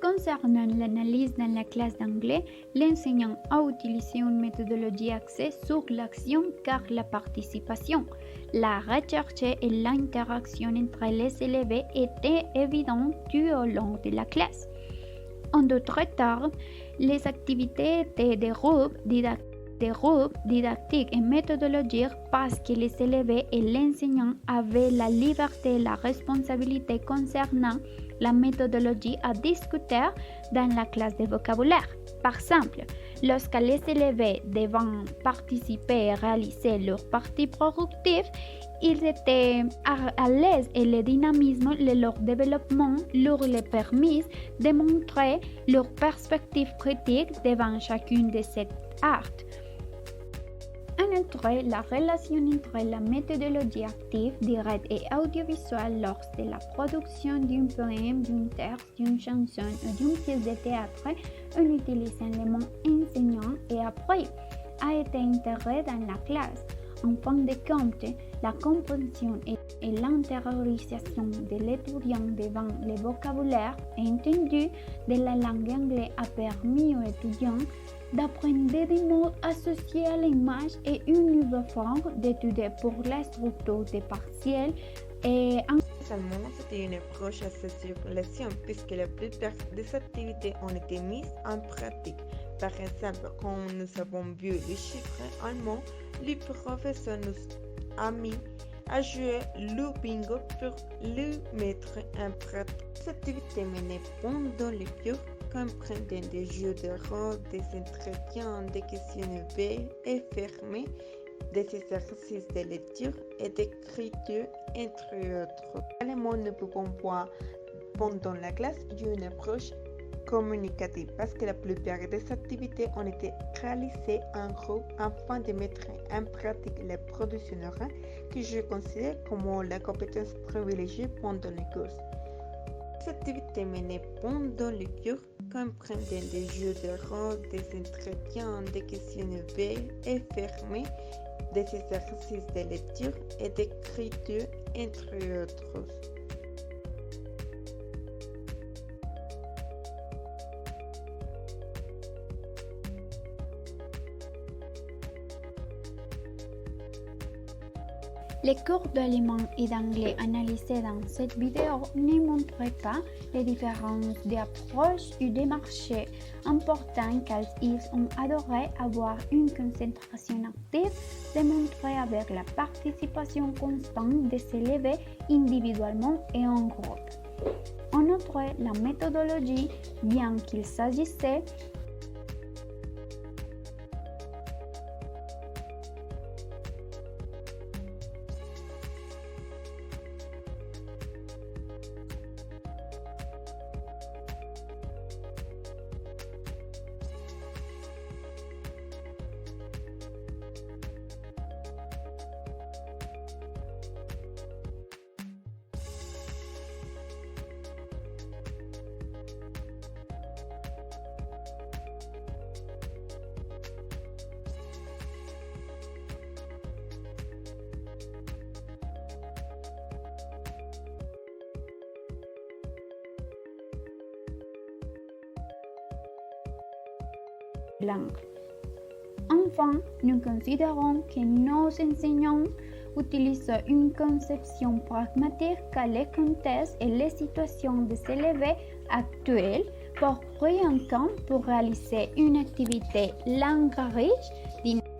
Concernant l'analyse dans la classe d'anglais, l'enseignant a utilisé une méthodologie axée sur l'action car la participation, la recherche et l'interaction entre les élèves étaient évidentes tout au long de la classe. En d'autres termes, les activités étaient des groupes didactiques et méthodologiques parce que les élèves et l'enseignant avaient la liberté et la responsabilité concernant la méthodologie à discuter dans la classe de vocabulaire. Par exemple, lorsque les élèves devaient participer et réaliser leur partie productive, ils étaient à l'aise et le dynamisme de leur développement leur permis de montrer leur perspective critique devant chacune de ces arts. En outre, la relation entre la méthodologie active, directe et audiovisuelle lors de la production d'un poème, d'un texte, d'une chanson ou d'une pièce de théâtre en utilisant les mots enseignant et appris a été intégrée dans la classe. En fin de compte, la compréhension et l'intériorisation de l'étudiant devant le vocabulaire entendu de la langue anglaise a permis aux étudiants d'apprendre des mots associés à l'image et une nouvelle forme d'étudier pour la structure des partiels et Seulement, c'était une approche assez circulation puisque la plupart des activités ont été mises en pratique. Par exemple, quand nous avons vu les chiffres allemands, le professeur nous a mis à jouer le bingo pour le mettre en pratique. Cette activité menée pendant les cours comprennent des jeux de rôle, des entretiens, des questions ouvertes et fermées, des exercices de lecture et d'écriture, entre autres. Également, nous pouvons voir pendant la classe une approche communicative parce que la plupart des activités ont été réalisées en groupe afin de mettre en pratique la production orale que je considère comme la compétence privilégiée pendant les cours. Les activités menées pendant les cours comprennent des jeux de rôle, des entretiens, des questions ouvertes et fermées, des exercices de lecture et d'écriture, entre autres. Les cours d'allemand et d'anglais analysés dans cette vidéo ne montrent pas les différences d'approche ou de marché. Important car ils ont adoré avoir une concentration active démontrée avec la participation constante des élèves individuellement et en groupe. En outre, la méthodologie, bien qu'il s'agissait langue. Enfin, nous considérons que nos enseignants utilisent une conception pragmatique à les contextes et les situations des élèves actuels pour créer un temps pour réaliser une activité langue riche, dynamique